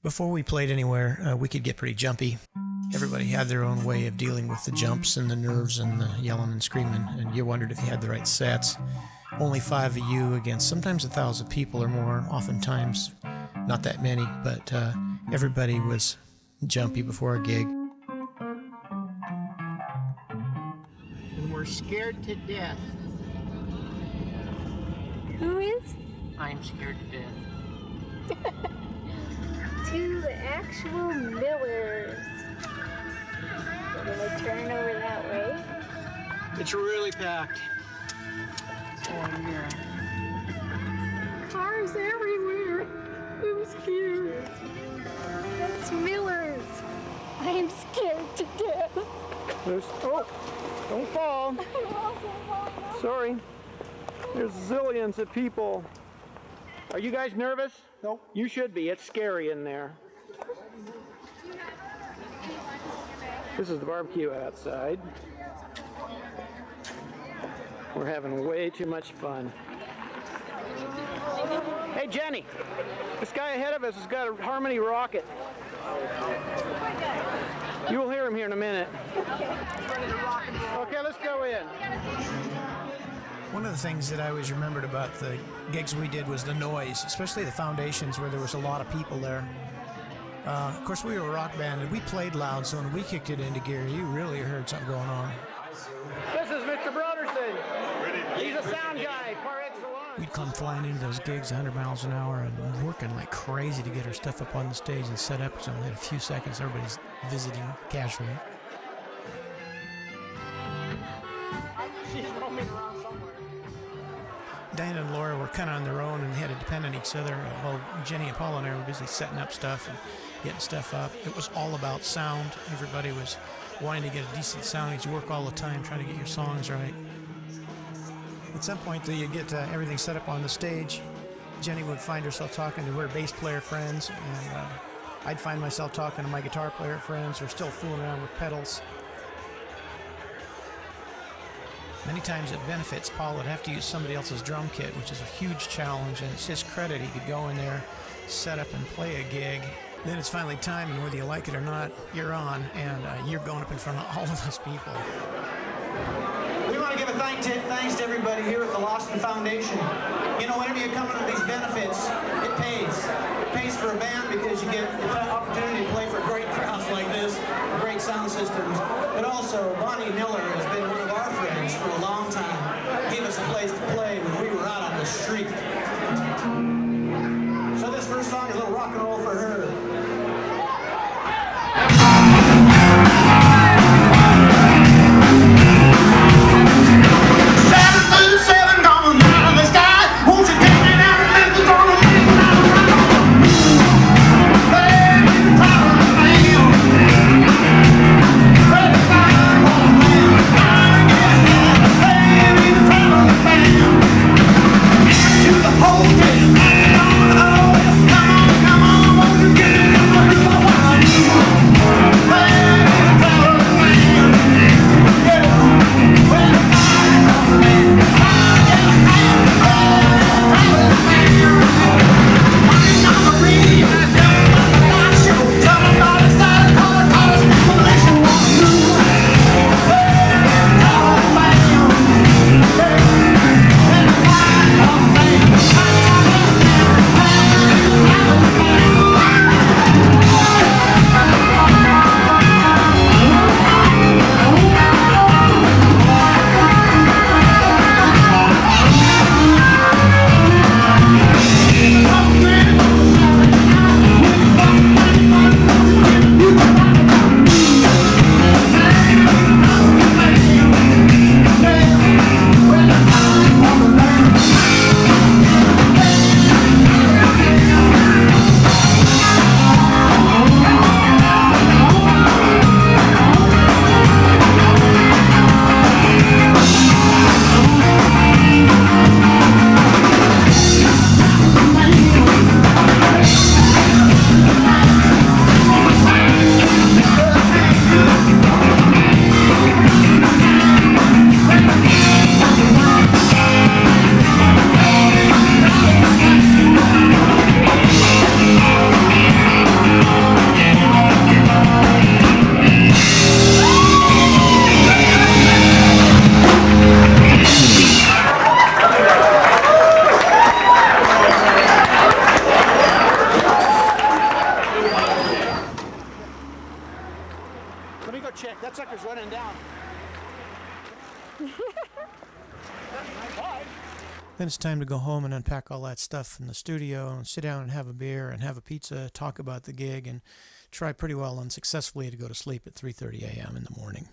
Before we played anywhere, we could get pretty jumpy. Everybody had their own way of dealing with the jumps and the nerves and the yelling and screaming, and you wondered if you had the right sets. Only 5 of you against sometimes 1,000 people or more, oftentimes not that many, but everybody was jumpy before a gig. And we're scared to death. Who is? I'm scared to death. To the actual Millers. Will they turn over that way? It's really packed. Oh, yeah. Cars everywhere. I'm scared. That's Millers. I'm scared to death. Oh, don't fall. Sorry. There's zillions of people. Are you guys nervous? Nope. You should be. It's scary in there. This is the barbecue outside. We're having way too much fun. Hey, Jenny. This guy ahead of us has got a Harmony rocket. You will hear him here in a minute. Okay, let's go in. One of the things that I always remembered about the gigs we did was the noise, especially the foundations where there was a lot of people there. Of course, we were a rock band and we played loud, so when we kicked it into gear, you really heard something going on. This is Mr. Broderson. He's a sound guy, par excellence. We'd come flying into those gigs 100 miles an hour and working like crazy to get our stuff up on the stage and set up. So only had a few seconds, everybody's visiting casually. She's roaming around somewhere. Diana and Laura were kind of on their own and they had to depend on each other while Jenny and Paul and I were busy setting up stuff and getting stuff up. It was all about sound. Everybody was wanting to get a decent sound as you work all the time trying to get your songs right. At some point, though, you get everything set up on the stage. Jenny would find herself talking to her bass player friends, and I'd find myself talking to my guitar player friends or still fooling around with pedals. Many times at benefits, Paul would have to use somebody else's drum kit, which is a huge challenge, and it's his credit. He could go in there, set up and play a gig. Then it's finally time, and whether you like it or not, you're on, and you're going up in front of all of those people. We want to give a thanks to everybody here at the Lawson Foundation. You know, whenever you come to these benefits, it pays. It pays for a band because you get the opportunity to play for great crowds like this, great sound systems. But also, Bonnie Miller has been one of our friends for a long time. Gave us a place to play when we were out on the street. So this first song is a little rock and roll for her. Come on, won't you get That sucker's running down. Then it's time to go home and unpack all that stuff in the studio and sit down and have a beer and have a pizza, talk about the gig, and try pretty well unsuccessfully to go to sleep at 3:30 a.m. in the morning.